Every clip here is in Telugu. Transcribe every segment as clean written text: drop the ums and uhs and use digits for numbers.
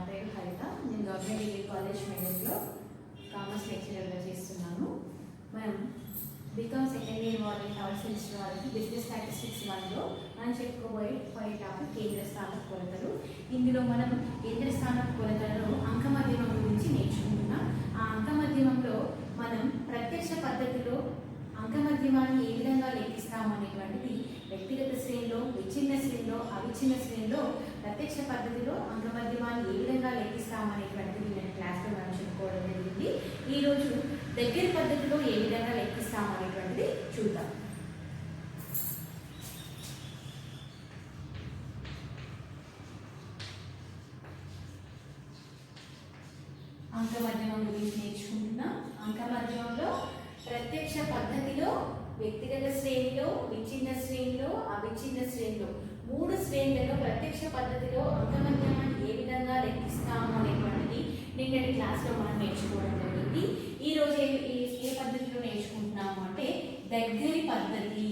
పేరు హరిత. నేను గవర్నమెంట్ డిగ్రీ కాలేజ్ మెదక్లో కామర్స్ లెక్చరర్గా చేస్తున్నాను. మనం బీకామ్ సెకండ్ ఇయర్ వాళ్ళకి థర్డ్ సెమిస్టర్ వాళ్ళకి బిజినెస్ స్టాటిస్టిక్స్ వన్లో మనం చెప్పుకోబోయే టాపిక్ కేంద్ర స్థాన కొలతలు. ఇందులో మనం కేంద్ర స్థాన కొలతలలో అంక మధ్యమం గురించి నేర్చుకుంటున్నాం. ఆ అంక మధ్యమంలో మనం ప్రత్యక్ష పద్ధతిలో అంక మధ్యమాన్ని ఏ విధంగా లెక్కిస్తాము అనేటువంటిది వ్యక్తిగత శ్రేణిలో, విచ్ఛిన్న శ్రేణిలో, అవిచ్ఛిన్న శ్రేణిలో ప్రత్యక్ష పద్ధతిలో అంక మధ్యమాన్ని ఏ విధంగా లెక్కిస్తాము అనేటువంటిది నేను క్లాస్లో మనం చెప్పుకోవడం జరిగింది. ఈరోజు దగ్గర పద్ధతిలో ఏ విధంగా లెక్కిస్తాము అనేటువంటిది చూద్దాం. అంక మధ్యమం గురించి నేర్చుకుంటున్నాం. అంక మధ్యమంలో ప్రత్యక్ష పద్ధతిలో, వ్యక్తిగత శ్రేణిలో, విచ్ఛిన్న శ్రేణిలో, అవిచ్ఛిన్న శ్రేణిలో మూడు శ్రేణులలో ప్రత్యక్ష పద్ధతిలో అంక మధ్యమాన్ని ఏ విధంగా లెక్కిస్తాము అనేటువంటిది నిన్నటి క్లాస్లో మనం నేర్చుకోవడం జరిగింది. ఈరోజు ఏ పద్ధతిలో నేర్చుకుంటున్నాము అంటే దగ్గరి పద్ధతి.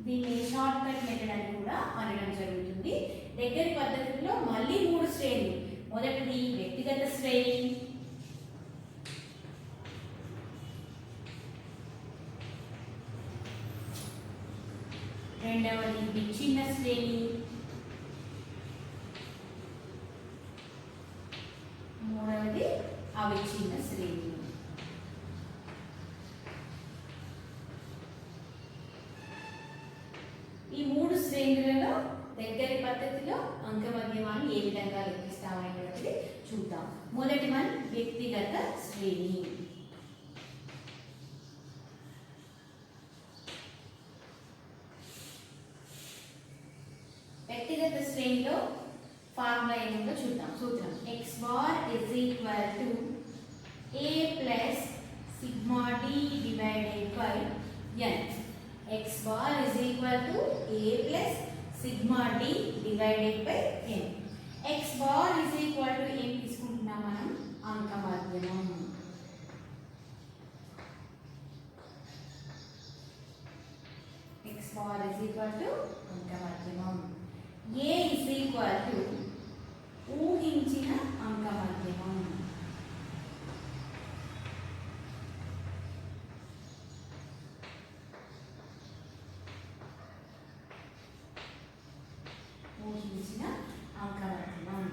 దీన్ని షార్ట్ కట్ మెథడ్ అని కూడా అనడం జరుగుతుంది. దగ్గరి పద్ధతిలో మళ్ళీ మూడు శ్రేణులు. మొదటిది వ్యక్తిగత శ్రేణి, రెండవది విచ్ఛిన్న శ్రేణి, మూడవది అవిచ్ఛిన్న శ్రేణి. ఈ మూడు శ్రేణులలో దగ్గరి పద్ధతిలో అంక మధ్యమాన్ని ఏ విధంగా లెక్కిస్తామనేది చూద్దాం. మొదటి వన్ వ్యక్తిగత శ్రేణి. వ్యక్తిగత శ్రేణిలో ఫార్ములా ఏమిటో చూద్దాం. సూత్రం x bar is equal to a plus sigma d divided by n. x bar is equal to a plus sigma d divided by n. x bar is equal to ఏం తీసుకుంటున్నాం మనం? అంక మధ్యమం. x bar is equal to అంక మధ్యమం. a is equal to ఊహించిన అంక మధ్యమం. ఊహించిన అంక మధ్యమం.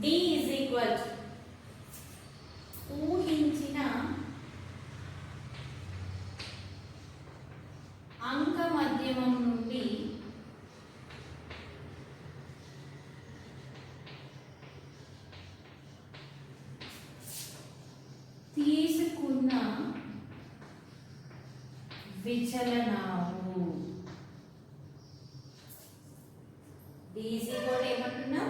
d is equal to ఊహించిన అంక మధ్యమం నుండి తీసుకున్న విచలనాలు. ఏమంటున్నా?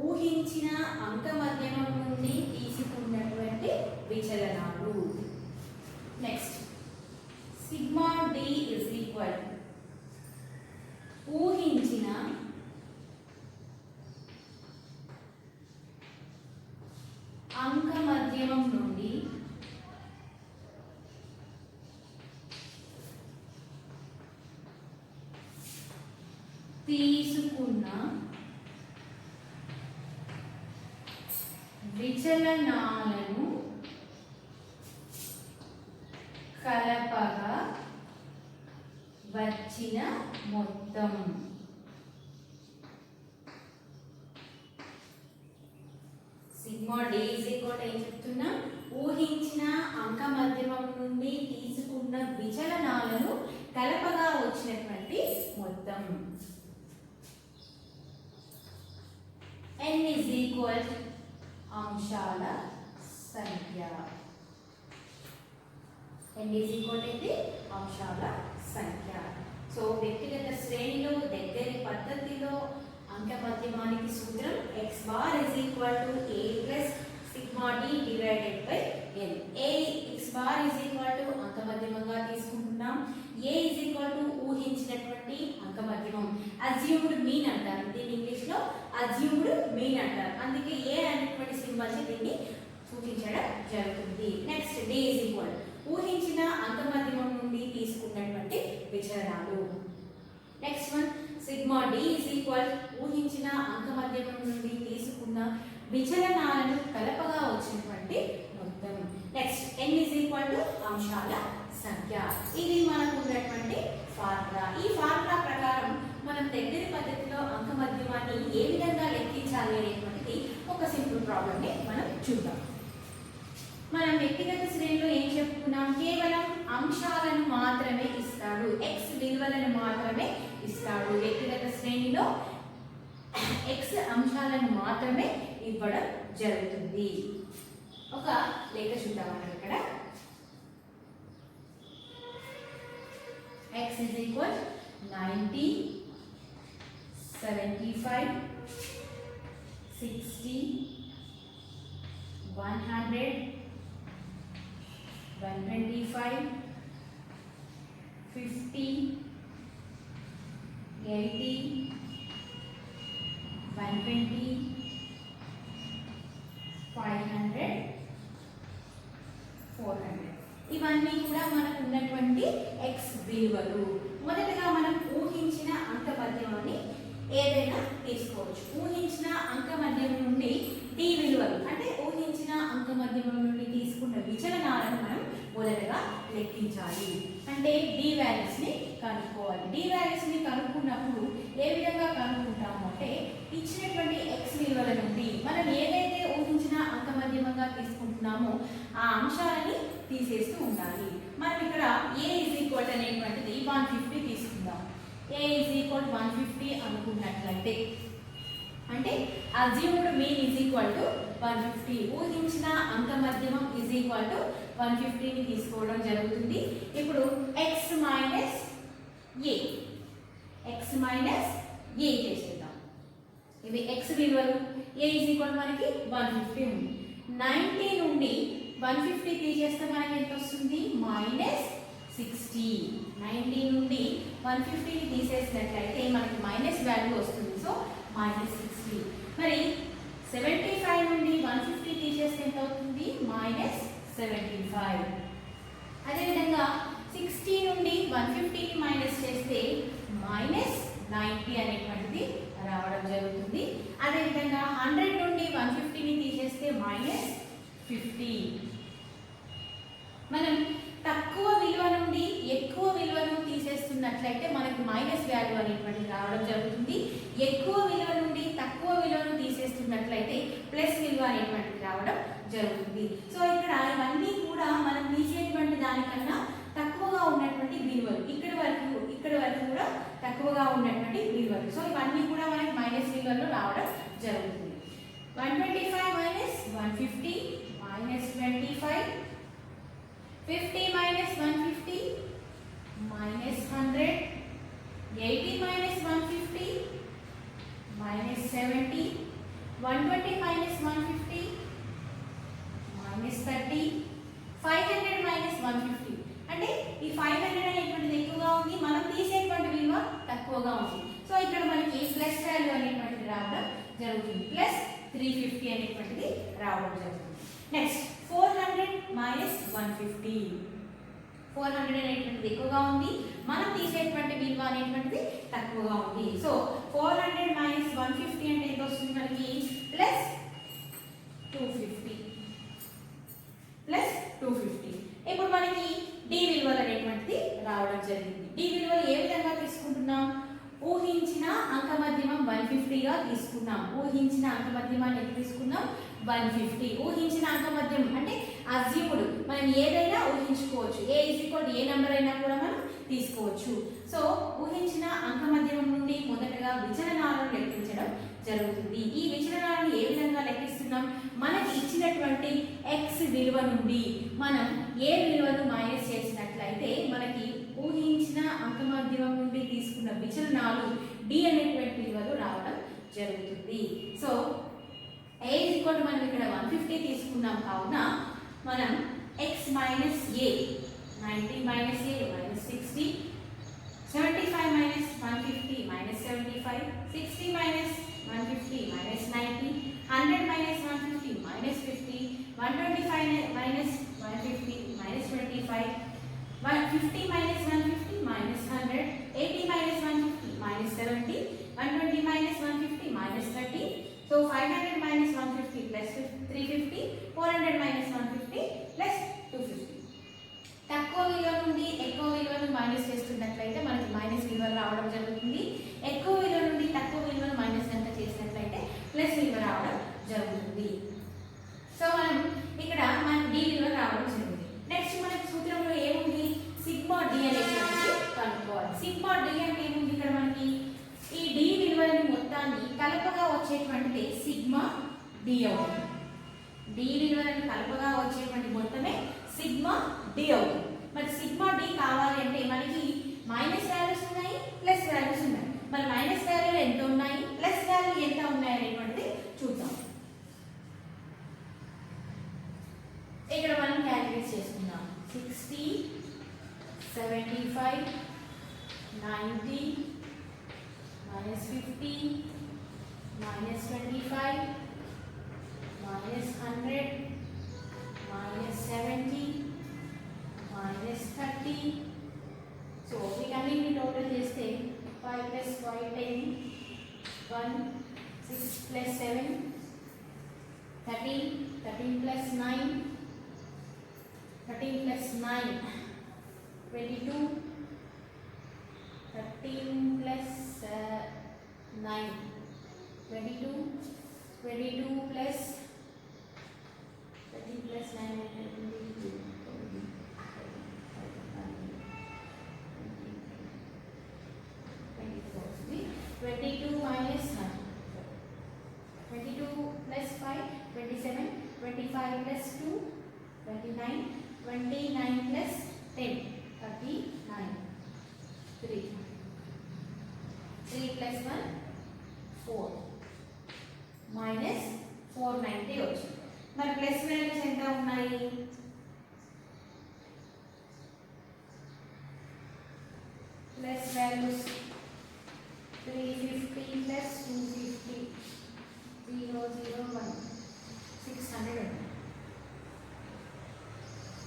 ఊహించిన అంక మధ్యమం నుండి తీసుకున్నటువంటి విచలనాలు. Next sigma D is equal ఊహించిన అంక మధ్యమం నుండి తీసుకున్న విచలనాలను కలపగా వచ్చిన మొత్తం. సిగ్మా డి ఈజ్ ఈక్వల్ ఏం చెప్తున్నా? ఊహించిన అంక మధ్యమం నుండి తీసుకున్న విచలనాలను కలపగా వచ్చినటువంటి మొత్తం. n is equal అంశాల సంఖ్య. n is equal అయితే అంశాల సంఖ్య. సో వ్యక్తిగత శ్రేణిలో దగ్గరి పద్ధతిలో అంక మధ్యమానికి సూత్రం x bar is equal to a plus sigma d divided by n. x bar is equal to అంక మధ్యమంగా తీసుకుంటున్నాం. a is equal to ఊహించినటువంటి అంక మధ్యమం. అజ్యూమ్డ్ మీన్ అంటారు దీన్ని ఇంగ్లీష్ లో. అజ్యూమ్డ్ మీన్ అంటారు. అందుకే a అనేటువంటి సింబల్ దీన్ని సూచించడం జరుగుతుంది. నెక్స్ట్ d is equal ఊహించిన అంక మధ్యమం నుండి తీసుకున్నటువంటి విచలనాలు. Next one sigma D is equal ఊహించిన అంకమధ్యమం నుండి తీసుకున్న విచలనాలను కలపగా వచ్చినటువంటి మొత్తం. Next n is equal to అంశాల సంఖ్య. ఇది మనకు ఉన్నటువంటి ఫార్ములా. ఈ ఫార్ములా ప్రకారం మనం దగ్గర పద్ధతిలో అంకమధ్యమాన్ని ఏ విధంగా లెక్కించాలి అనేటువంటిది ఒక సింపుల్ ప్రాబ్లమ్ ని మనం చూద్దాం. మనం వ్యక్తిగత శ్రేణిలో ఏం చెప్పుకున్నాం? కేవలం అంశాలను మాత్రమే ఇస్తాడు, x విలువలను మాత్రమే ఇస్తాడు. వ్యక్తిగత శ్రేణిలో x అంశాలను మాత్రమే ఇవ్వడం జరుగుతుంది. ఒక లేఖ చూద్దాం మనం ఇక్కడ. x is equal 90, 75, 60, 100, 125, 50, 80, 120, 500, 400. ఇవన్నీ కూడా మనకు ఉన్నటువంటి x విలువలు. మొదటగా మనం ఊహించిన అంకమధ్యమాన్ని ఏదైనా తీసుకోవచ్చు. ఊహించిన అంకమధ్యమం నుండి d విలువలు అంటే ఊహించిన అంకమధ్యమం నుండి తీసుకున్న విచలనాలను మనం మొదటగా లెక్కించాలి. అంటే d వాల్యూస్ ని కనుక్కోవాలి. d వాల్యూస్ ని కనుక్కున్నప్పుడు ఏ విధంగా కనుక్కుంటాము అంటే ఇచ్చినటువంటి x విలువల నుండి మనం ఏదైతే ఊహించిన అంకమధ్యమంగా తీసుకుంటున్నామో ఆ అంశాలని తీసేస్తూ ఉండాలి. మనం ఇక్కడ a ఈజ్ ఈక్వల్ అనేటువంటిది 150 తీసుకుందాం. a ఈజ్ ఈక్వల్ 150 అనుకున్నట్లయితే అంటే assumed mean is equal to 150. ఊహించిన అంకమధ్యమం ఈజ్ ఈక్వల్ టు 150 ని తీసుకోవడం జరుగుతుంది. ఇప్పుడు x మైనస్ a చేసేద్దాం. ఇవి x విలువలు. a ఈజ్ ఈక్వల్ మనకి 150 ఉంది. 90 నుండి 150 తీసేస్తే మనకి ఎంత వస్తుంది? -60. 90 నుండి 150 ని తీసేసినట్లయితే మనకి మైనస్ వాల్యూ వస్తుంది. సో -60. మరి 75 నుండి 150 తీసేస్తే ఎంత అవుతుంది? -75. అదేవిధంగా 60 నుండి 150 ని మైనస్ చేస్తే -90 అనేటువంటిది రావడం జరుగుతుంది. అదేవిధంగా 100 నుండి 150 ని తీసేస్తే -50. మనం తక్కువ విలువ నుండి ఎక్కువ విలువను తీసేస్తున్నట్లయితే మనకు మైనస్ వాల్యూ అనేటువంటిది రావడం జరుగుతుంది. ఎక్కువ విలువ నుండి తక్కువ విలువను తీసేస్తున్నట్లయితే ప్లస్ విలువ అనేటువంటిది రావడం జరుగుతుంది. సో ఇక్కడ ఇవన్నీ కూడా మనం తీసేటువంటి దానికన్నా తక్కువగా ఉన్నటువంటి విలువలు. ఇక్కడ వరకు కూడా తక్కువగా ఉన్నటువంటి విలువలు. సో ఇవన్నీ కూడా మనకి మైనస్ విలువల్లో రావడం జరుగుతుంది. 125 minus 150 -25, 50 minus 150 minus 100, 80 minus 150 minus 70, 120 minus 150 minus 30, 500 minus 150. అంటే ఈ 500 అనేటువంటిది ఎక్కువగా ఉంది, మనం తీసేటువంటి విలువ తక్కువగా ఉంది. సో ఇక్కడ మనకి ప్లస్ వాల్యూ అనేటువంటిది రావడం జరుగుతుంది. ప్లస్ 350 అనేటువంటిది రావడం జరుగుతుంది. Next 400 minus 150. 400 అనేటువంటిది ఎక్కువగా ఉంది, మనం తీసేటువంటి విలువ అనేటువంటిది తక్కువగా ఉంది. సో 400 మైనస్ 150 అంటే ఎంత వస్తుంది మనకి? ప్లస్ 250. ఇప్పుడు మనకి డి విలువలు అనేటువంటిది రావడం జరిగింది. డి విలువలు ఏ విధంగా తీసుకుంటున్నాం? ఊహించిన అంకమధ్యమం 150గా తీసుకున్నాం. ఊహించిన అంకమధ్యమాన్ని ఎంత తీసుకున్నాం? 150. ఊహించిన అంకమధ్యమం అంటే అజ్యూమ్డ్, మనం ఏదైనా ఊహించుకోవచ్చు. ఏ నెంబర్ అయినా కూడా మనం తీసుకోవచ్చు. సో ఊహించిన అంకమధ్యమం నుండి మొదటగా విచలనాలను లెక్కించడం జరుగుతుంది. ఈ విచలనాలను ఏ విధంగా లెక్కిస్తున్నాం? మనకి ఇచ్చినటువంటి x విలువ నుండి మనం ఏ విలువను మైనస్ చేసినట్లయితే మనకి ఊహించిన అంకమధ్యమం నుండి తీసుకున్న విచలనాలు d అనేటువంటి విలువలు రావడం జరుగుతుంది. సో a ఈక్వల్ మనం ఇక్కడ 150 తీసుకున్నాం కావున మనం x minus a 90 minus a minus 60, 75 minus 150 minus 75, 60 minus 150 minus 90, 100 minus 150 minus 50, 125 minus 150 minus 25, 150 minus 150 minus 100, 80 minus 150 minus 70, 120 minus 150 minus 30. So 500 minus 150 plus 350, 400 minus 150 plus 250. తక్కువ విలువ నుండి ఎక్కువ విలువను మైనస్ చేస్తున్నట్లయితే మనకి మైనస్ విలువ రావడం జరుగుతుంది. ఎక్కువ విలువ నుండి తక్కువ విలువను మైనస్ కనుక చేసినట్లయితే ప్లస్ విలువ రావడం జరుగుతుంది. సో మనం ఇక్కడ మనకి డి విలువ రావడం జరుగుతుంది. నెక్స్ట్ మనకి సూత్రంలో ఏముంది? సిగ్మా డి అనేటువంటిది కనుక్కోవాలి. సిగ్మా డి అంటే ఏముంది? ఇక్కడ మనకి ఈ డి విలువని మొత్తాన్ని కలపగా వచ్చేటువంటిది సిగ్మా డి అవుతుంది. డి విలువలను కలపగా వచ్చేటువంటి మొత్తమే సిగ్మా డి అవుతుంది. మరి సిగ్మా డి కావాలి అంటే మనకి మైనస్ వాల్యూస్ ఉన్నాయి, ప్లస్ వాల్యూస్ ఉన్నాయి. మరి మైనస్ వాల్యూలు ఎంత ఉన్నాయి, ప్లస్ వాల్యూ ఎంత ఉన్నాయి అనేటువంటిది చూద్దాం. ఇక్కడ మనం క్యాలిక్యులేట్ చేసుకుందాం. 60, 75, 90, -50, -25, -100, -70, -30. సో వీటన్నిటిని టోటల్ చేస్తే 5 + 5 10, 1 6 + 7 13, 13 + 9 13 + 9 22, 13 + 9 22, 22 + 13 + 9 22, 22 minus 9, 22 plus 5, 27, 25 plus 2, 29, 29 plus 10, 39, 3 plus 1, 4, minus 490 వచ్చింది. మరి ప్లస్ వాల్యూస్ ఎంత ఉన్నాయి? ప్లస్ వాల్యూస్ 350 plus 250, 001, 600 ఉంది.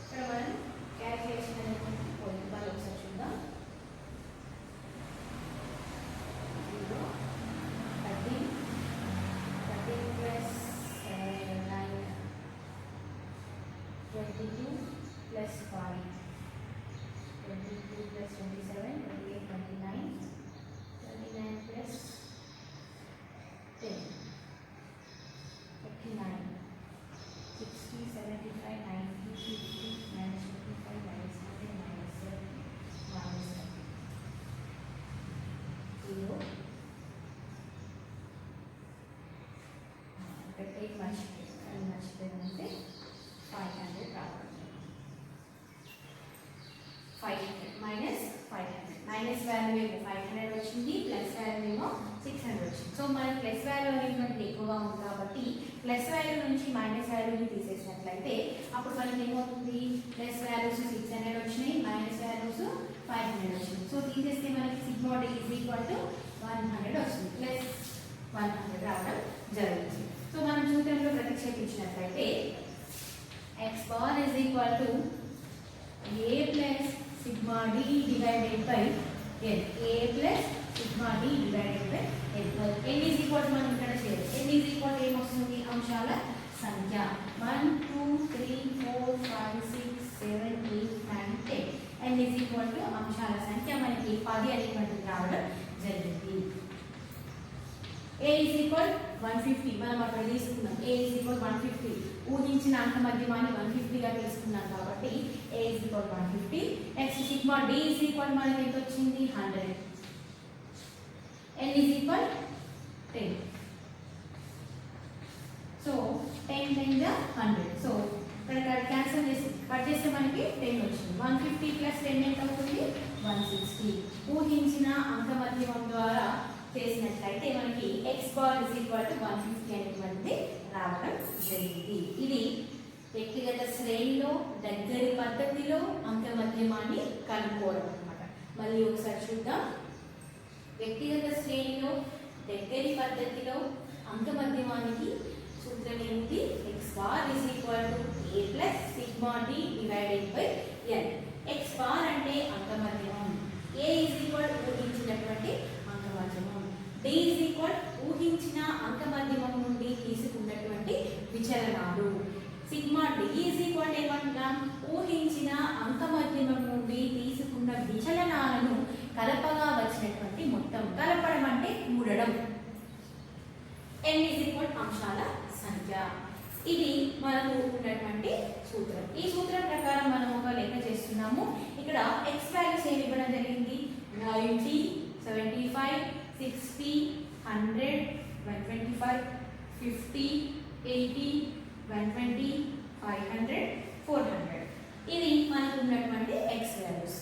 ఇక్కడ మనం క్యాల్కులేషన్ అనేది ఒకసారి చూద్దాం. 0, 13 plus 9, 22 plus 5, 22 plus 27, 28, 29, 29 plus 10, 39, 60, 75, 90, 50, minus 55, minus 100, minus 70, minus 0. ఇక్కడ మర్చిపోయిందంటే 500 రావాలి. 500 minus 500. మైనస్ వాల్యూ ఏమో 500 వచ్చింది, ప్లస్ వాల్యూ ఏమో 600 వచ్చింది. సో మన ప్లస్ వాల్యూ అనేటువంటి ఎక్కువగా ఉంది కాబట్టి ప్లస్ వాల్యూ నుంచి మైనస్ వాల్యూని తీసేసినట్లయితే అప్పుడు మనకి ఏమవుతుంది? ప్లస్ వాల్యూస్ 600 వచ్చినాయి, మైనస్ వాల్యూస్ 500 వచ్చినాయి. సో తీసేస్తే మనకి sigma D is equal to 100 వస్తుంది, ప్లస్ 100 రావడం జరుగుతుంది. సో మనం సూత్రంలో ప్రతిక్షేపించినట్లయితే x bar is equal to a plus sigma d divided by n. A plus sigma d divided by n. n is equal to మనం ఇక్కడ చేయాలి. n is equal to ఏమొస్తుంది? అంశాల సంఖ్య 1 2 3 4 5 6 7 8 9 10. n is equal to అంశాల సంఖ్య మనకి 10 అనేటువంటిది రావడం జరిగింది. a is equal 150 మనం అక్కడ తీసుకున్నాం. a is equal 150 ఊహించిన అంక మధ్యమాన్ని 150 గా తీసుకున్నాం కాబట్టి a is equal 150. Next sigma d is equal మనకి ఎంత వచ్చింది? 100. n is equal 10. సో 10 10 గా 100. సో ఇక్కడ క్యాన్సిల్ చేసి కట్ చేస్తే మనకి 10 వచ్చింది. 150 ప్లస్ 10 ఎంత అవుతుంది? 160. ఊహించిన అంక మధ్యమం ద్వారా చేసినట్లయితే మనకి x bar is equal to 150 అనేటువంటిది రావడం జరిగింది. ఇది వ్యక్తిగత శ్రేణిలో దగ్గరి పద్ధతిలో అంక మధ్యమాన్ని కనుక్కోవడం అన్నమాట. మళ్ళీ ఒకసారి చూద్దాం. వ్యక్తిగత శ్రేణిలో దగ్గరి పద్ధతిలో అంక మధ్యమానికి సూత్రం ఏమిటి? x bar is equal to a plus sigma d divided by n. x bar అంటే అంక మధ్యమం, a ఇస్ ఈక్వల్ ఊహించినటువంటి అంక ఊహించిన అంక మధ్యమం నుండి తీసుకున్నటువంటి విచలనాలు. Sigma D is equal to ఏమంటున్నాం, ఊహించిన అంక మధ్యమం నుండి తీసుకున్న విచలనాలను కలపగా వచ్చినటువంటి మొత్తం. కలపడం అంటే కూడడం. n ఈజ్ ఈక్వల్ అంశాల సంఖ్య. ఇది మనకు ఉన్నటువంటి సూత్రం. ఈ సూత్రం ప్రకారం మనం ఒక లెక్క చేస్తున్నాము. ఇక్కడ x వాల్యూస్ ఏమి ఇవ్వడం జరిగింది, 90, 75, 60, 100, 125, 50, 80, 120, 500, 400. ఇది మనకు ఉన్నటువంటి x వాల్యూస్.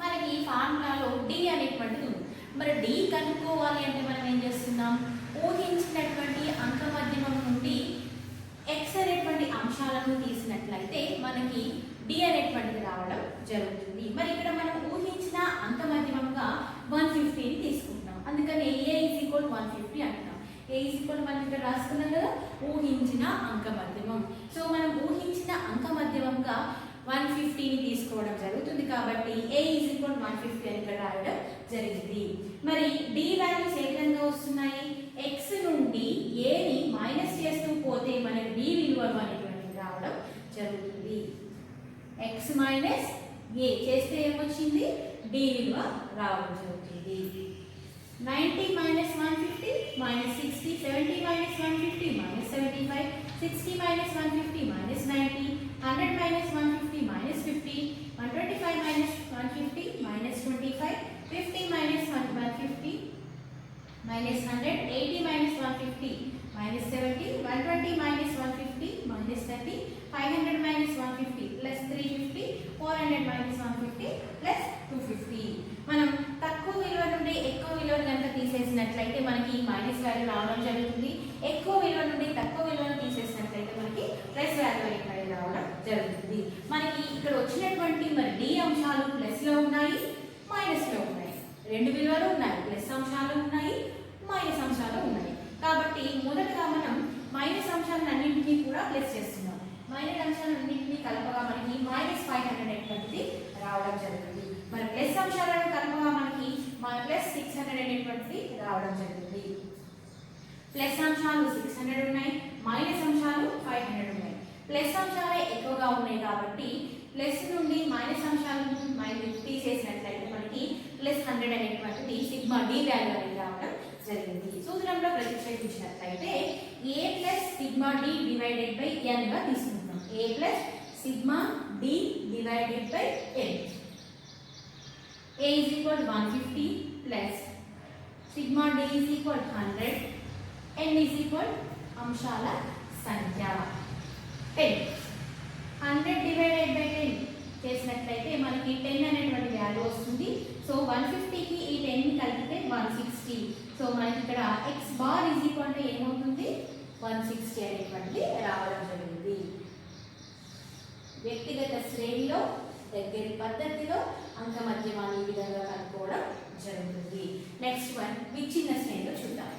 మనకి ఫార్ములాలో d అనేటువంటిది ఉంది. మరి d కనుక్కోవాలి అంటే మనం ఏం చేస్తున్నాం, ఊహించినటువంటి అంక మధ్యమం నుండి x అనేటువంటి అంశాలను తీసినట్లయితే మనకి d అనేటువంటిది రావడం జరుగుతుంది. మరి ఇక్కడ మనం ఊహించిన అంక మధ్యమంగా 150ని తీసుకుంటాం. అందుకని a ఈజ్ ఈక్వల్ 150 అంటాం. a ఈజ్ ఈక్వల్ మనం ఇక్కడ రాసుకున్నాం కదా, ఊహించిన అంక మధ్యమం. సో మనం ఊహించిన అంక మధ్యమంగా 150ని తీసుకోవడం జరుగుతుంది. కాబట్టి a ఈజ్ ఈక్వల్ 150 అని ఇక్కడ రాయడం జరిగింది. మరి d వాల్యూస్ ఏ విధంగా వస్తున్నాయి, x నుండి a ని మైనస్ చేస్తూ పోతే మనకి d విలువ అనేటువంటిది రావడం జరుగుతుంది. x మైనస్ a చేస్తే ఏమొచ్చింది, d విలువ రావడం జరుగుతుంది. 90 minus 150 minus 60, 70 minus 150 minus 75, 60 minus 150 minus 90, 100 minus 150 minus 50, 125 minus 150 minus 25, 50 minus 150 minus 100, 80 minus 150 minus 70, 120 minus 150 minus 30, 500 minus 150 plus 350, 400 minus 150 plus 250. మనం తక్కువ విలువ నుండి ఎక్కువ విలువను కనుక తీసేసినట్లయితే మనకి మైనస్ వాల్యూ రావడం జరుగుతుంది. ఎక్కువ విలువ నుండి తక్కువ విలువను తీసేసినట్లయితే మనకి ప్లస్ వాల్యూ అనేది రావడం జరుగుతుంది. మనకి ఇక్కడ వచ్చినటువంటి మరి డి అంశాలు ప్లస్ లో ఉన్నాయి, మైనస్ లో ఉన్నాయి. రెండు విలువలు ఉన్నాయి, ప్లస్ అంశాలు ఉన్నాయి, మైనస్ అంశాలు ఉన్నాయి. కాబట్టి మొదటగా మనం మైనస్ అంశాలన్నింటినీ కూడా ప్లస్ చేస్తున్నాం. మైనస్ అంశాలన్నింటినీ కలపగా మనకి మైనస్ 500 అనేటువంటిది రావడం జరుగుతుంది. మరి ప్లస్ అంశాలను కలపగా మనకి ప్లస్ 600 అనేటువంటిది రావడం జరుగుతుంది. ప్లస్ అంశాలు 600 ఉన్నాయి, మైనస్ అంశాలు 500 ఉన్నాయి. ప్లస్ అంశాలే ఎక్కువగా ఉన్నాయి కాబట్టి ప్లస్ నుండి మైనస్ అంశాలను మైనస్ తీసేసినట్లయితే మనకి ప్లస్ 100 అనేటువంటిది సిగ్మా డి వాల్యూ అనేది రావడం జరిగింది. సూత్రంలో ప్రతిక్షేపించినట్లయితే a plus sigma d divided by n గా తీసుకుంటాం. a plus sigma d divided by n. a is equal 150 plus sigma d is equal 100, n is equal అంశాల సంఖ్య 10. 100 divided by 10 చేసినట్లయితే మనకి 10 అనేటువంటి వాల్యూ వస్తుంది. సో 150కి ఈ 10 ని కలిపితే 160. సో మనకి ఇక్కడ x bar is equal to ఏమవుతుంది, 160 అనేటువంటిది రావడం జరిగింది. వ్యక్తిగత శ్రేణిలో దగ్గరి పద్ధతిలో అంక మధ్యమాన్ని ఈ విధంగా కనుక్కోవడం జరుగుతుంది. నెక్స్ట్ వన్ విచ్ఛిన్న శ్రేణిలో చూద్దాం.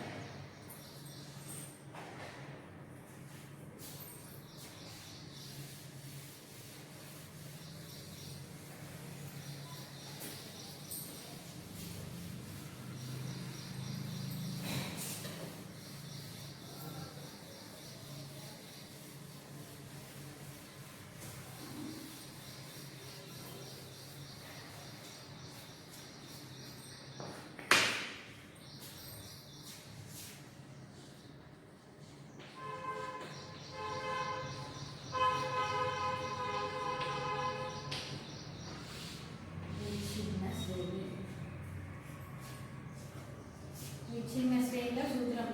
విచ్ఛిన్న శ్రేణిలో సూత్రం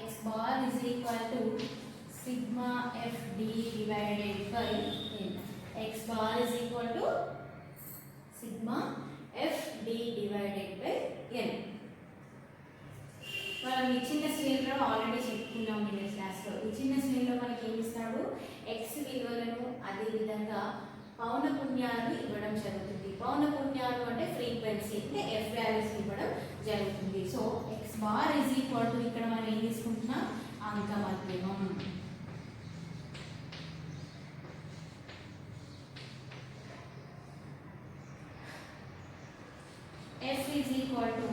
x bar is equal to sigma f d divided by n. x bar is equal to sigma f d divided by n. మనం విచ్ఛిన్న శ్రేణిలో ఆల్రెడీ చెప్పుకున్నాం నిన్న క్లాస్లో. విచ్ఛిన్న శ్రేణిలో మనకి ఏమి ఇస్తాడు, x విలువలను అదే విధంగా పౌనపున్యాలను ఇవ్వడం జరుగుతుంది. పౌనపున్యాలు అంటే ఫ్రీక్వెన్సీ అంటే f వాల్యూస్ ఇవ్వడం జరుగుతుంది. So x bar is equal to ఇక్కడ మనం ఏం తీసుకుంటున్నాం, అంక మధ్యమం. f is equal to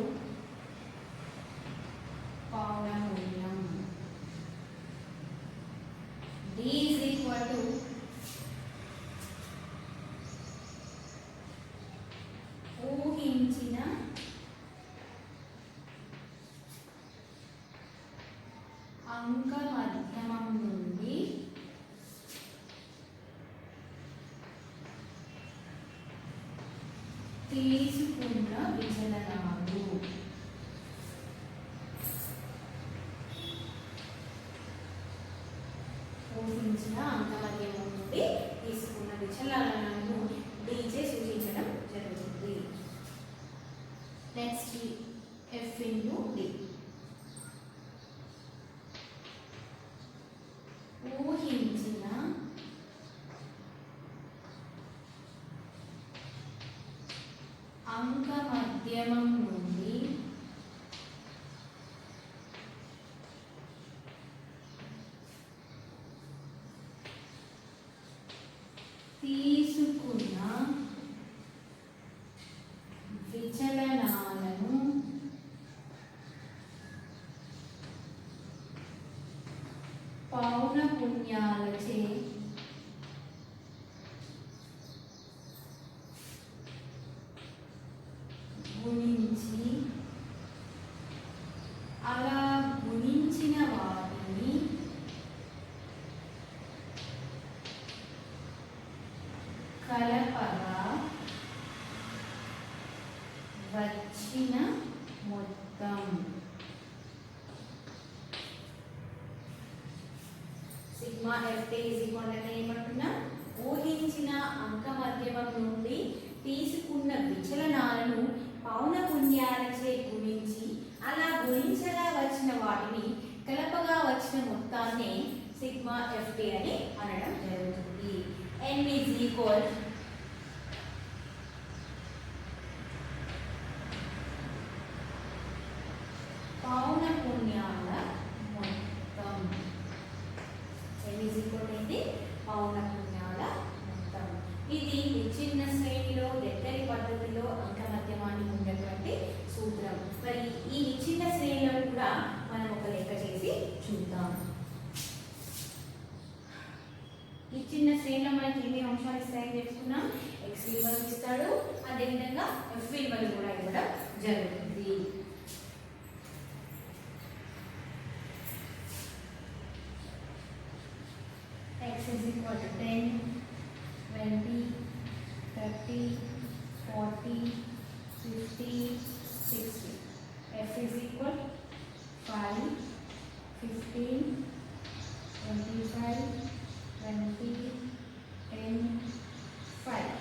అంక మధ్యమం నుండి తీసుకున్న విచలనాలు ఊహించిన అంక మధ్యమం నుండి తీసుకున్న విచలనాలను డీచే సూచించడం జరుగుతుంది. Next f into d. ఊహించిన అంక మధ్యమం నుండి తీసుకున్న విచలనాలను పౌనఃపున్యాలచే గుణించి అలా గుణించిన వాటిని కలపగా వచ్చిన మొత్తం సిగ్మా ఎఫ్టీ ఏమంటున్నా, ఊహించిన అంక మధ్యమం నుండి తీసుకున్న విచలనాలను పౌనఃపున్యాలచే గుణించి అలా గుణించగా వచ్చిన వాటిని కలపగా వచ్చిన మొత్తాన్ని సిగ్మా ఎఫ్టీ అని అనడం జరుగుతుంది. n is equal పౌనఃపున్యాల మొత్తం. n is equal ఏంటి? పౌనఃపున్యాల మొత్తం. ఇది విచ్ఛిన్న శ్రేణిలో దగ్గరి పద్ధతిలో అంక మధ్యమాన్ని ఉండేటువంటి సూత్రం. మరి ఈ విచ్ఛిన్న శ్రేణిలో కూడా మనం ఒక లెక్క చేసి చూద్దాం. ఈ చిన్న శ్రేణిలో మనకి ఎన్ని అంశాలు ఇస్తాయని చెప్పుకున్నాం. ఎక్స్ విలువలు ఇస్తాడు, అదేవిధంగా ఎఫ్ విలువలు కూడా ఇవ్వడం జరుగుతుంది. x is equal to 10, 20, 30, 40, 50, 60. f is equal 5, 15, 25, 20, 10, 5.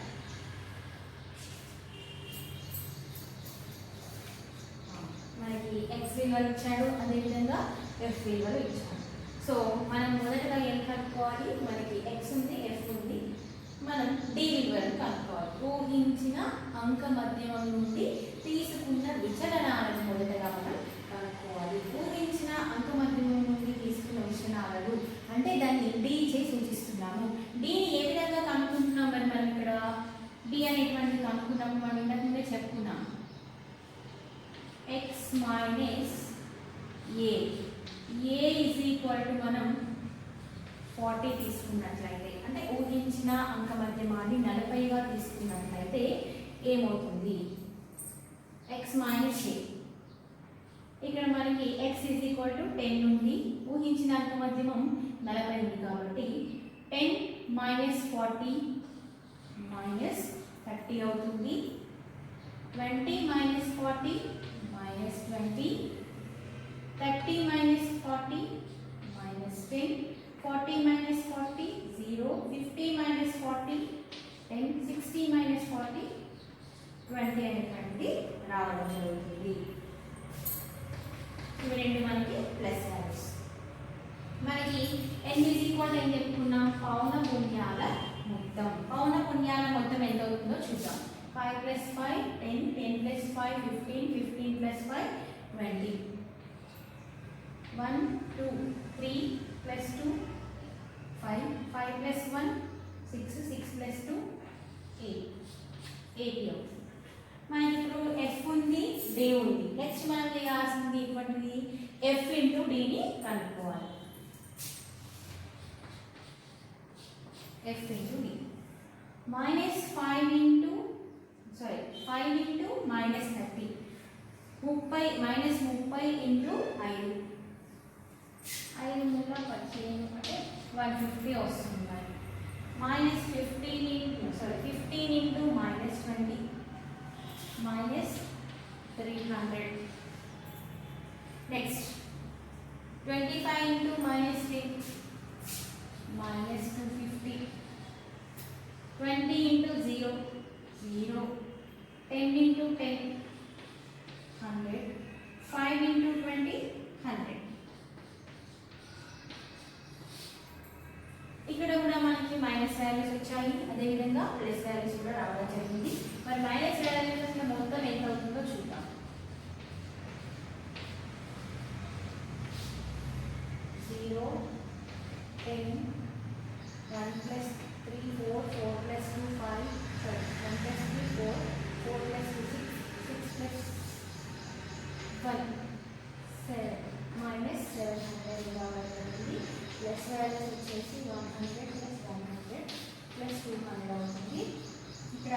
మనకి ఎక్స్ విలువలు ఇచ్చాడు, అదేవిధంగా ఎఫ్ విలువలు ఇచ్చాడు. సో మనం మొదటగా ఏం కనుక్కోవాలి? మనకి ఎక్స్ ఉంది, ఎఫ్ ఉంది, మనం డి విలువలను కనుక్కోవాలి. ఊహించిన అంక మధ్యమం నుండి తీసుకున్న విచలనాలను మొదటగా మనం కనుక్కోవాలి. ఊహించిన అంక మధ్యమం నుండి తీసుకున్న విచలనాలు అంటే దాన్ని డి చే సూచిస్తున్నాము. డిని ఏ విధంగా కనుక్కుంటున్నాం? మరి మనం ఇక్కడ డి అనేటువంటిది కనుక్కున్నాము. మనం ఇంతకు ముందే చెప్పుకున్నాం, X minus A. A is equal to మనం 40 తీసుకున్నట్లయితే, అంటే ఊహించిన అంక మధ్యమాన్ని 40గా తీసుకున్నట్లయితే ఏమవుతుంది? ఎక్స్ మైనస్ ఏ. ఇక్కడ మనకి ఎక్స్ ఈజ్ ఈక్వల్ టు 10 ఉంది, ఊహించిన అంక మధ్యమం 40 ఉంది కాబట్టి 10 మైనస్ 40 మైనస్ 30 అవుతుంది. 20 minus 40 minus 20, 30 minus 40 minus 10, 40 minus 40 0, 50 minus 40 10, 60 minus 40 20 అనేటువంటి రావడం జరుగుతుంది. ఇవి రెండు మనకి ప్లస్ వాల్యూస్. మనకి n is equal అని చెప్పుకున్నాం, పౌనఃపున్యాల మొత్తం. పౌనఃపున్యాల మొత్తం ఎంత అవుతుందో చూద్దాం. 5 plus 5 10, 10 plus 5 15, 15 plus 5 20. 1 2 3 plus 2 5, 5 plus 1 6, 6 plus 2 8, 80 అవుతుంది. మనకి ఇప్పుడు ఎఫ్ ఉంది, డి ఉంది. నెక్స్ట్ మనం చేయాల్సింది ఇటువంటిది ఎఫ్ ఇంటూ డిని కనుక్కోవాలి. F into d minus 5 into minus 30, 30 minus 30 into 5, 5 మూల 15 అంటే 150 వస్తుంది. minus 15 into minus 20 minus 300. Next 25 into minus 10 minus 250. 20 into 0 0. 10 into 10 100. 5 into 20 100. ఇక్కడ కూడా మనకి మైనస్ వాల్యూస్ వచ్చాయి, అదేవిధంగా ప్లస్ వాల్యూస్ కూడా రావడం జరిగింది. మరి మైనస్ వాల్యూస్ మొత్తం ఎంత అవుతుందో చూద్దాం. 0 10 1 plus 3 4 4 plus 2 5 1 plus 3 4 4 plus 2 6 6 plus 1 7 minus 700 రావాలి. ప్లస్ వాల్యూస్ వచ్చేసి 100 ప్లస్ 100 ప్లస్ 200 అవుతుంది. ఇక్కడ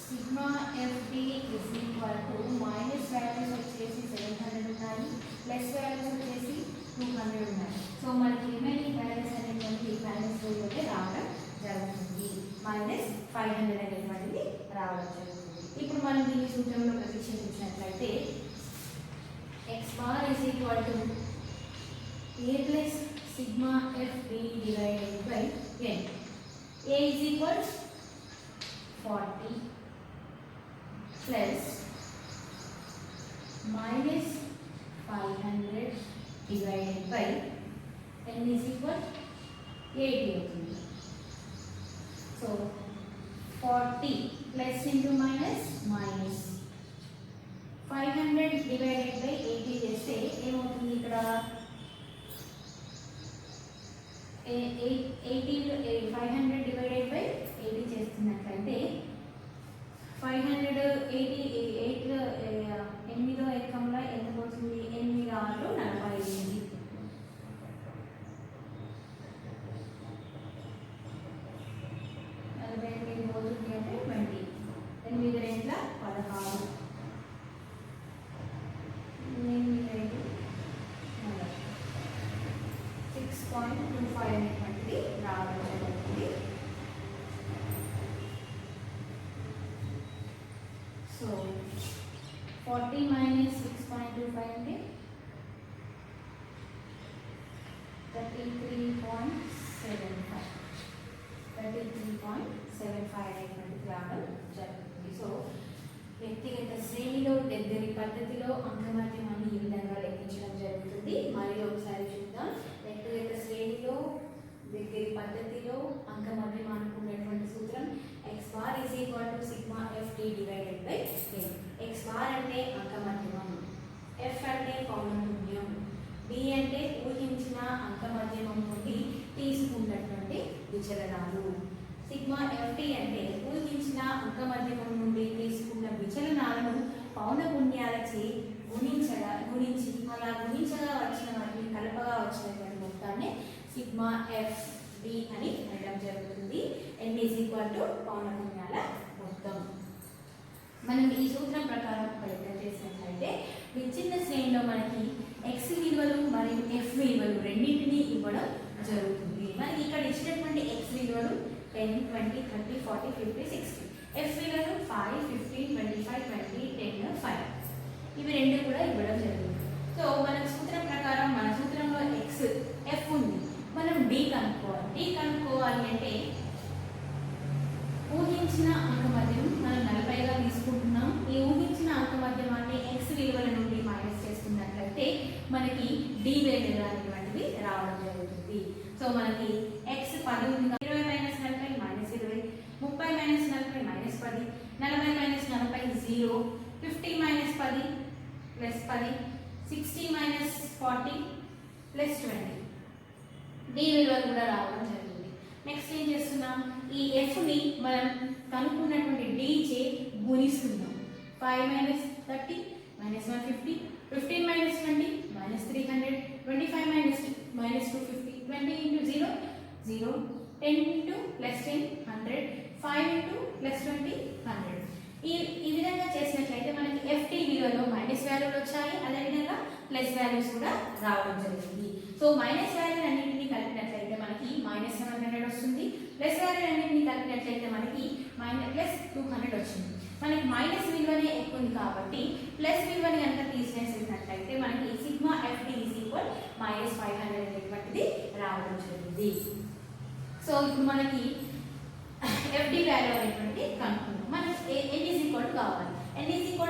sigma FD is equal to minus values వచ్చేసి 700 ఉన్నాయి, ప్లస్ వాల్యూస్ వచ్చేసి 200 ఉన్నాయి. సో మనకి రిమైనింగ్ వాల్యూస్ అనేటువంటి మైనస్ లోకి రావడం జరుగుతుంది. మైనస్ 500 అనేటువంటిది రావడం జరుగుతుంది. ఇప్పుడు మనం దీని సూత్రంలో ప్రతిక్షేపించినట్లయితే X bar is equal to A plus sigma fd divided by n. A is equal 40 plus minus 500 divided by n is equal 80. So 40 plus into minus minus 500 divided by 80 చేస్తే ఏమవుతుంది? ఇక్కడ 500 divided by 80 చేస్తున్నట్లయితే 580 ఎనిమిదో ఏకంలో ఎంత పోతుంది? 8 6 48. 48 పోతుంది అంటే 20. 8 2 16. 6.25 అనేటువంటిది రావడం జరుగుతుంది. సో 40 minus 6.25 అంటే 33.75 అనేటువంటిది రావడం జరుగుతుంది. సో వ్యక్తిగత శ్రేణిలో దగ్గరి పద్ధతిలో అంకమత్యమాన్ని ఈ విధంగా లెక్కించడం జరుగుతుంది. మరియు ఒకసారి చూద్దాం. వ్యక్తిగత శ్రేణిలో దగ్గరి పద్ధతిలో అంకమత్యమానికి ఉన్నటువంటి సూత్రం x bar is equal to sigma f d divided by n. X bar అంటే అంకమధ్యమం, ఎఫ్ అంటే పౌనఃపున్యం, డి అంటే ఊహించిన అంకమధ్యమం నుండి తీసుకున్నటువంటి విచలనాలు. సిగ్మా ఎఫ్డి అంటే ఊహించిన అంకమధ్యమం నుండి తీసుకున్న విచలనాలను పౌనఃపున్యాలచే గుణించి అలా గుణించగా వచ్చిన వాటిని కలపగా వచ్చినటువంటి మొత్తాన్ని సిగ్మా ఎఫ్ డి అని అనడం జరుగుతుంది. ఎన్ ఈజ్ ఈక్వల్ టు పౌనఃపున్యాల మొత్తం. మనం ఈ సూత్రం ప్రకారం ప్రయత్నం చేసినట్లయితే విచ్ఛిన్న శ్రేణిలో మనకి ఎక్స్ విలువలు మరియు ఎఫ్ విలువలు రెండింటినీ ఇవ్వడం జరుగుతుంది. మనకి ఇక్కడ ఇచ్చినటువంటి ఎక్స్ విలువలు 10 20 30 40 50 60, ఎఫ్ విలువలు 5 15 25 20 10 5, ఇవి రెండు కూడా ఇవ్వడం జరిగింది. సో మన సూత్రం ప్రకారం మన సూత్రంలో ఎక్స్ ఎఫ్ ఉంది, మనం డి కనుక్కోవాలి. డి కనుక్కోవాలి అంటే ఊహించిన అంకమధ్యం మనం 40గా తీసుకుంటున్నాం. ఈ ఊహించిన అంకమధ్యమాన్ని ఎక్స్ విలువల నుండి మైనస్ చేస్తున్నట్లయితే మనకి డి వాల్యూ అనేటువంటిది రావడం జరుగుతుంది. సో మనకి ఎక్స్ 10 ఉంది, 20 minus 40 minus 20, 30 minus 40 minus 10, 40 minus 40 0, 50 minus 10 plus 10, 60 minus 40 plus 20, d విలువలు కూడా రావడం జరిగింది. నెక్స్ట్ ఏం చేస్తున్నాం? ఈ ఎఫ్ని మనం కనుక్కున్నటువంటి డి చే గుణిస్తున్నాం. 5 minus 30 minus 150, 15 minus 20 minus 300, 25 minus 250, 20 into 0 0, 10 into plus 10 100, 5 into plus 20 100. ఈ విధంగా చేసినట్లయితే మనకి ఎఫ్టీ విలువలో మైనస్ వాల్యూలు వచ్చాయి, అదేవిధంగా ప్లస్ వాల్యూస్ కూడా రావడం జరిగింది. సో మైనస్ వాల్యూ అన్నింటినీ కలిపినట్లయితే మనకి -700 వస్తుంది. ప్లస్ వాల్యూ అన్నింటినీ కలిపినట్లయితే మనకి +200 వచ్చింది. మనకి మైనస్ విలువనే ఎక్కువ ఉంది కాబట్టి ప్లస్ విలువని కనుక తీసేసినట్లయితే మనకి సిగ్మా FD -500 అనేటువంటిది రావడం జరిగింది. సో ఇప్పుడు మనకి FD వాల్యూ అనేటువంటి కనుక్కుందాం. మనకి n కావాలి. n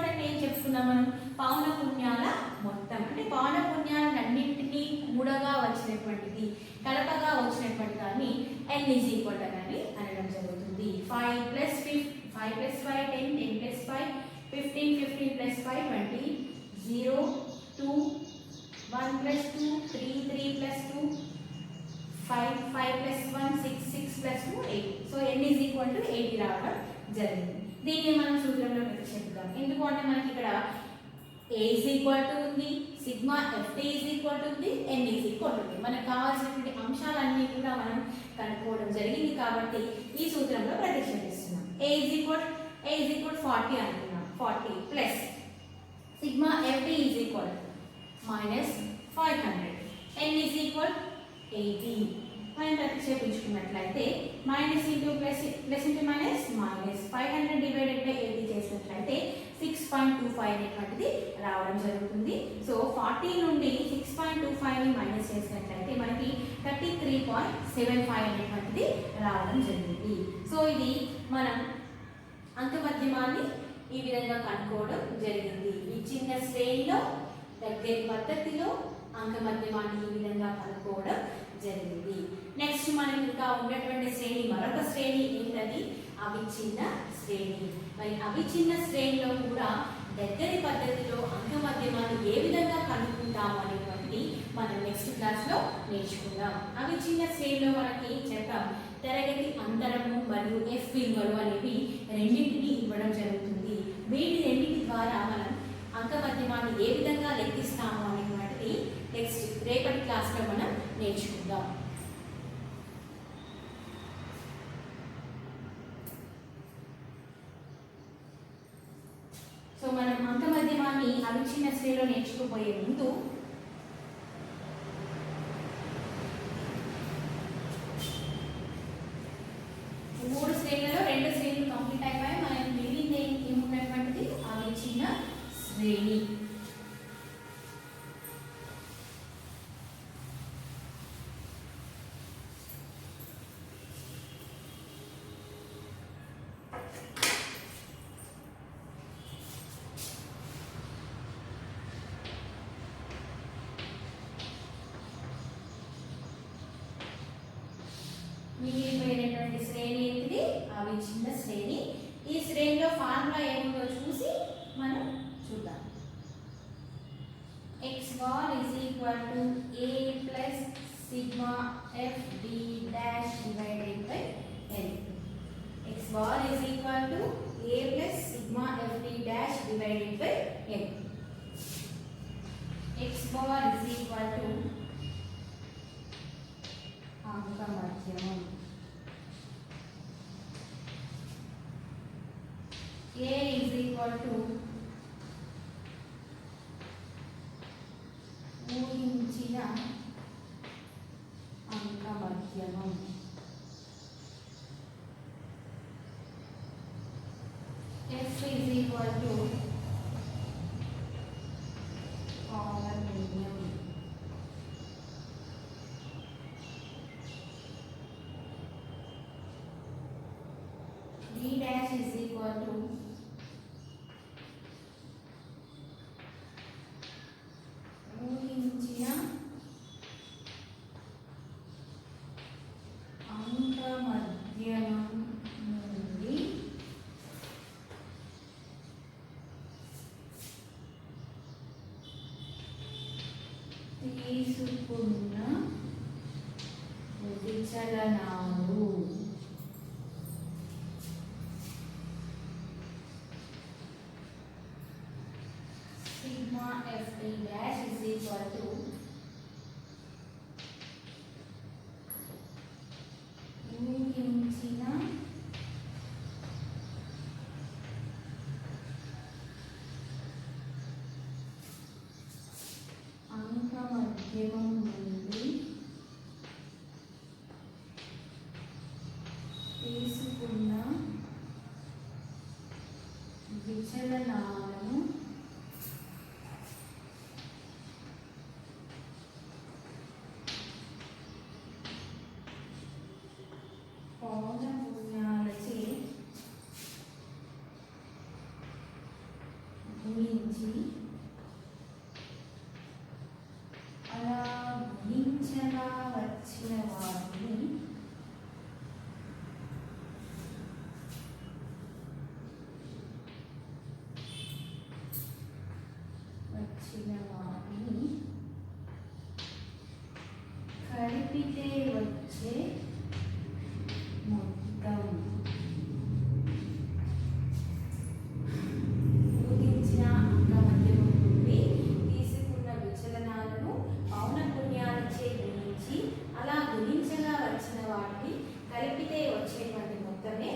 అంటే ఏం చెప్పుకున్నాం మనం? పౌన పుణ్యాల మొత్తం, అంటే పౌన పుణ్యాలన్నింటినీ కూడగా వచ్చినటువంటిది, కలపగా వచ్చినటువంటి దాన్ని n అని అనడం జరుగుతుంది. 5 + 5 + 5 10, 10 + 5 15, 15 + 5 20, 0 2 1 + 2 3, 3 + 2 5, 5 + 1 6, 6 + 2 8. సో n 80 రావడం జరిగింది. దీన్ని మనం సూత్రంలో ప్రతిక్షేపిద్దాం. ఎందుకు అంటే మనకి ఇక్కడ a ఉంది, సిగ్మా FD ఉంది, n ఉంది. మనకు కావాల్సినటువంటి అంశాలన్నీ కూడా మనం కనుక్కోవడం జరిగింది కాబట్టి ఈ సూత్రంలో ప్రతిక్షేపిస్తున్నాం. a 40 అనుకున్నాం. 40 ప్లస్ సిగ్మా FD -500, n 80. మనం ప్రతిక్షేపించుకున్నట్లయితే minus into plus, plus into minus minus, 500 divided by 80 చేసినట్లయితే 6.25 అనేటువంటిది రావడం జరుగుతుంది. సో 40 నుండి 6.25ని మైనస్ చేసినట్లయితే మనకి 33.75 అనేటువంటిది రావడం జరిగింది. సో ఇది మనం అంకమధ్యమాన్ని ఈ విధంగా కనుక్కోవడం జరిగింది. ఇచ్చిన శ్రేణిలో దగ్గర పద్ధతిలో అంకమధ్యమాన్ని ఈ విధంగా కనుక్కోవడం జరిగింది. నెక్స్ట్ మనకి ఇంకా ఉన్నటువంటి శ్రేణి, మరొక శ్రేణి ఏంటది? అవిచ్ఛిన్న శ్రేణి. మరి అవిచ్ఛిన్న శ్రేణిలో కూడా దగ్గరి పద్ధతిలో అంకమధ్యమాన్ని ఏ విధంగా కనుక్కుంటాము అనేటువంటి మనం నెక్స్ట్ క్లాస్లో నేర్చుకుందాం. అవిచ్ఛిన్న శ్రేణిలో మనకి చెప్పాం తరగతి అంతరము మరియు f విలువలు అనేవి రెండింటినీ ఇవ్వడం జరుగుతుంది. వీటి రెండింటి ద్వారా మనం అంకమధ్యమాన్ని ఏ విధంగా లెక్కిస్తాము అనేటువంటిది నెక్స్ట్ రేపటి క్లాస్లో మనం నేర్చుకుందాం. సో మనం అంకమధ్యమాన్ని అవిచ్ఛిన్న శ్రేణిలో నేర్చుకోబోయే ముందు మూడు శ్రేణులలో రెండు శ్రేణులు కంప్లీట్ అయిపోయి మనం మిగిలింది ఏమున్నటువంటిది అవిచ్ఛిన్న శ్రేణి. మిగిలిపోయినటువంటి శ్రేణి ఏంటిది? అవిచ్ఛిన్న శ్రేణి. ఈ శ్రేణిలో ఫార్ములా ఏముందో చూసి మనం చూద్దాం. x bar = a plus sigma FD dash divided by n. x bar = a plus sigma FD dash divided by n. x bar = అంకమధ్యమం. a ఊహించిన అంకమధ్యమం. f పౌనఃపున్యం. d dash ఊహించిన అంకమధ్యమం నుండి తీసుకున్న విచలనాలు. sigma FD dash ఊహించిన మధ్యమం నుండి తీసుకున్న విచలనాలను పౌనఃపున్యాలచే గుణించి అలా గుణించగా వచ్చిన వాటిని కలిపితే వచ్చే మొత్తం ఊహించిన అంకమధ్యమం నుండి తీసుకున్న విచలనాలను పౌనఃపున్యాలచే గుణించి అలా గుణించగా వచ్చిన వాటిని కలిపితే వచ్చేటువంటి మొత్తమే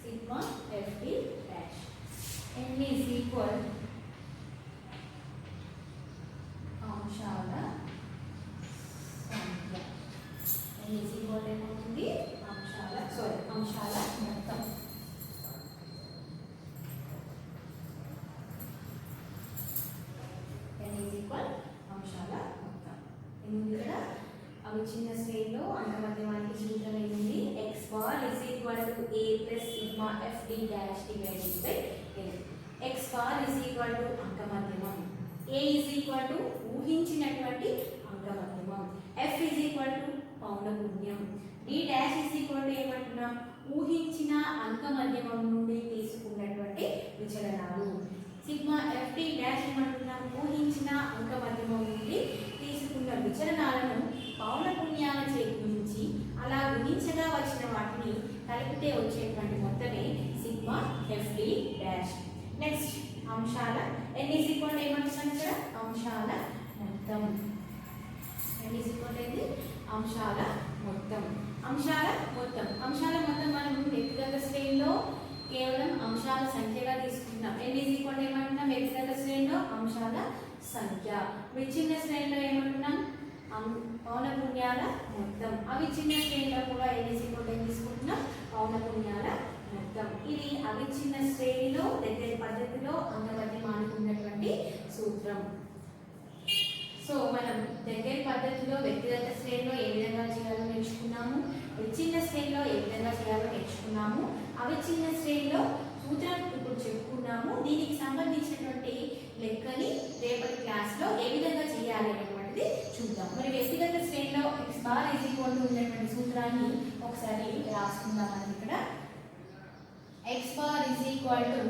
sigma FD dash. n is equal అంశాల సంఖ్య. n ఈజ్ ఈక్వల్ ఏమవుతుంది? అంశాల మొత్తం. n ఈజ్ ఈక్వల్ అంశాల మొత్తం. ఏముంది ఇక్కడ? అవిచ్ఛిన్న శ్రేణిలో అంకమధ్యమానికి సూత్రం ఏముంది? x bar is equal to a plus sigma FD dash divided by n. x bar is equal to అంకమధ్యమం, a ఈజ్ ఈక్వల్ టు ఊహించినటువంటి అంకమధ్యమం, f ఈజ్ ఈక్వల్ టు పౌనఃపున్యం, d dash is equal to ఏమంటున్నాం? ఊహించిన అంకమధ్యమం నుండి తీసుకున్నటువంటి విచలనాలు. సిగ్మా FD డాష్ ఏమంటున్నాం? ఊహించిన అంకమధ్యమం నుండి తీసుకున్న విచలనాలను పౌనఃపున్యాలచే గుణించి అలా గుణించగా వచ్చిన వాటిని కలిపితే వచ్చేటువంటి మొత్తమే సిగ్మా FD డాష్. నెక్స్ట్ అంశాల n ఈజ్ ఈక్వల్ ఏమంటున్నాం ఇక్కడ? అంశాల మొత్తం. n ఈజ్ ఈక్వల్ ఏంటి? అంశాల మొత్తం. అంశాల మొత్తం మనం వ్యక్తిగత శ్రేణిలో కేవలం అంశాల సంఖ్యగా తీసుకుంటున్నాం. n ఈజ్ ఈక్వల్ ఏమంటున్నాం? వ్యక్తిగత శ్రేణిలో అంశాల సంఖ్య. విచ్ఛిన్న శ్రేణిలో ఏమంటున్నాం? పౌనఃపున్యాల మొత్తం. అవిచ్ఛిన్న శ్రేణిలో కూడా n ఈజ్ ఈక్వల్ ఏం తీసుకుంటున్నాం? పౌనఃపున్యాల మొత్తం. ఇది అవిచ్ఛిన్న శ్రేణిలో దగ్గరి పద్ధతిలో అంకమధ్యమానికి ఉన్నటువంటి సూత్రం. సో మనం దగ్గరి పద్ధతిలో వ్యక్తిగత శ్రేణిలో ఏ విధంగా చేయాలో నేర్చుకున్నాము, విచ్ఛిన్న శ్రేణిలో ఏ విధంగా చేయాలో నేర్చుకున్నాము, అవిచ్ఛిన్న శ్రేణిలో సూత్రం ఇప్పుడు చెప్పుకున్నాము. దీనికి సంబంధించినటువంటి లెక్కని రేపటి క్లాస్లో ఏ విధంగా చేయాలి అనేటువంటిది చూద్దాం. మరి వ్యక్తిగత శ్రేణిలో x bar is equal to ఉన్నటువంటి సూత్రాన్ని ఒకసారి రాసుకుందాం. మనకి ఇక్కడ x bar is equal to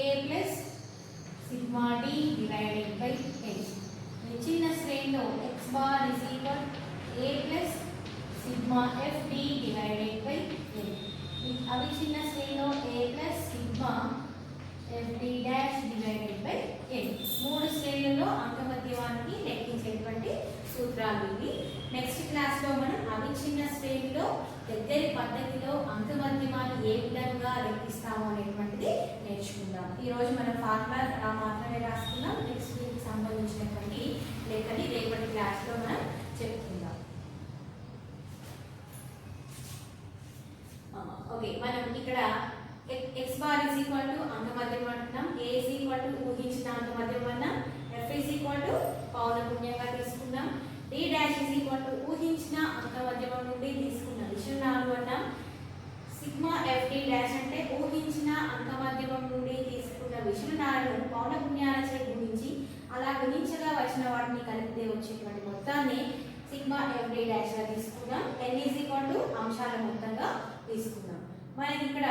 a plus sigma d divided by n. విచ్ఛిన్న శ్రేణిలో x bar is equal a plus sigma FD divided by n. అవిచ్ఛిన్న శ్రేణిలో a plus sigma FD dash divided by n. మూడు శ్రేణులలో అంకమధ్యమానికి లెక్కించేటువంటి సూత్రాలు ఇవి. నెక్స్ట్ క్లాస్లో మనం అవిచ్ఛిన్న శ్రేణిలో దగ్గరి పద్ధతిలో అంకమధ్యమాన్ని ఏ విధంగా లెక్కిస్తాము అనేటువంటిది నేర్చుకుందాం. ఈరోజు మనం ఫార్ములా మాత్రమే రాసుకుందాం. నెక్స్ట్ వీక్ సంబంధించినటువంటి లెక్కని రేపటి క్లాస్లో మనం చెప్పుకుందాం. ఓకే, మనం ఇక్కడ x bar is equal to అంకమధ్యం అంటున్నాం, a ఈజ్ ఈక్వల్ టు ఊహించిన అంకమధ్యం అన్నాం, f ఈజ్ ఈక్వల్ టు పౌనఃపున్యంగా తీసుకున్నాం, d dash is equal to ఊహించిన అంకమధ్యం నుండి తీసుకున్న విచలనాలు అన్నాం, సిగ్మా FD డాష్ అంటే ఊహించిన అంకమధ్యమం నుండి తీసుకున్న విచలనాలను పౌనఃపున్యాలచే గుణించి అలా గుణించగా వచ్చిన వాటిని కలిపితే వచ్చేటువంటి మొత్తాన్ని సిగ్మా FD డాష్ గా తీసుకున్నాం. n ఈజ్ ఈక్వల్ టు అంశాల మొత్తంగా తీసుకున్నాం. మనకి ఇక్కడ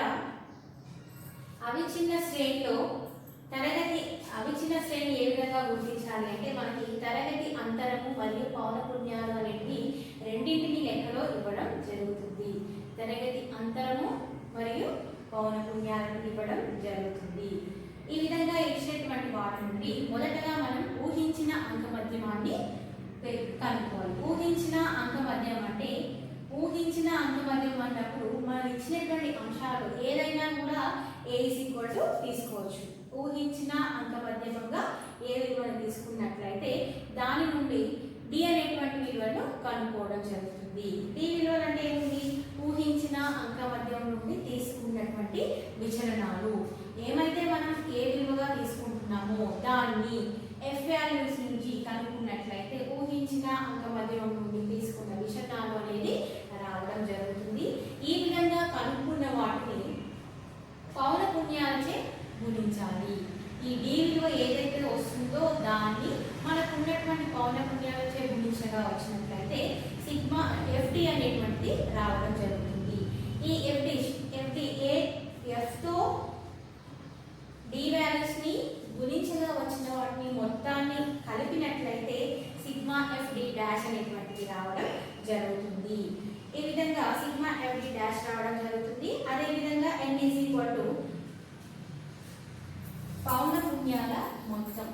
అవిచ్ఛిన్న శ్రేణిలో అవిచ్ఛిన్న శ్రేణి ఏ విధంగా గుర్తించాలి అంటే మనకి తరగతి అంతరము మరియు పౌనఃపున్యాలు అనేవి రెండింటిని లెక్కలో ఇవ్వడం జరుగుతుంది. తరగతి అంతరము మరియు పౌనఃపున్యాలను ఇవ్వడం జరుగుతుంది. ఈ విధంగా ఇచ్చినటువంటి వాటి నుండి మొదటగా మనం ఊహించిన అంకమధ్యమాన్ని కనుక్కోవాలి. ఊహించిన అంకమధ్యం అంటే ఊహించిన అంకమధ్యం అన్నప్పుడు మనం ఇచ్చినటువంటి అంశాలు ఏదైనా కూడా a ఈజ్ ఈక్వల్ టు తీసుకోవచ్చు. ఊహించిన అంకమధ్యమంగా కనుక్కోవడం జరుగుతుంది. డి విలువలు అంటే ఏమిటి? ఊహించిన అంక మధ్యం నుండి తీసుకున్నటువంటి విచలనాలు. ఏమైతే మనం ఏ విలువగా తీసుకుంటున్నామో దాన్ని ఎఫ్ వాల్యూస్ నుంచి కనుక్కున్నట్లయితే ఊహించిన అంక మధ్యం నుండి తీసుకున్న విచలనాలు అనేది రావడం జరుగుతుంది. ఈ విధంగా కనుక్కున్న వాటిని పౌన పున్యాలచే గుణించాలి. ఈ డి విలువ ఏదైతే వస్తుందో దాన్ని మనకు ఉన్నటువంటి పౌన పున్యాలచే గుణించగా వచ్చినట్లయితే సిగ్మా ఎఫ్డి అనేటువంటిది రావడం జరుగుతుంది. ఈ ఎఫ్డి ఎఫ్తో డి వాల్యూస్ని గుణించగా వచ్చిన వాటిని మొత్తాన్ని కలిపినట్లయితే సిగ్మా ఎఫ్డి డాష్ అనేటువంటిది రావడం జరుగుతుంది. ఈ విధంగా సిగ్మా ఎఫ్డి డాష్ రావడం జరుగుతుంది. అదేవిధంగా n ఈజ్ ఈక్వల్ టు పౌన పున్యాల మొత్తం,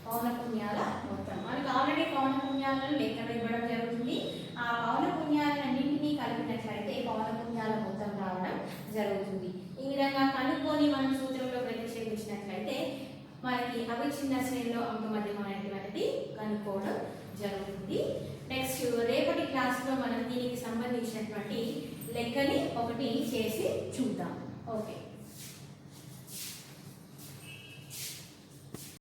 పౌన పున్యాల మొత్తం మనకు ఆల్రెడీ పౌన పున్యాలను లెక్కలు ఇవ్వడం జరుగుతుంది. ఆ పౌన పున్యాలన్నింటినీ కలిపినట్లయితే పౌన పున్యాల మొత్తం రావడం జరుగుతుంది. ఈ విధంగా కనుక్కొని మనం సూత్రంలో ప్రతిక్షేపించినట్లయితే మనకి అవిచ్ఛిన్న శ్రేణిలో అంక మధ్యం అనేటువంటిది కనుక్కోవడం జరుగుతుంది. నెక్స్ట్ రేపటి క్లాస్లో మనం దీనికి సంబంధించినటువంటి లెక్కని ఒకటి చేసి చూద్దాం. ఓకే.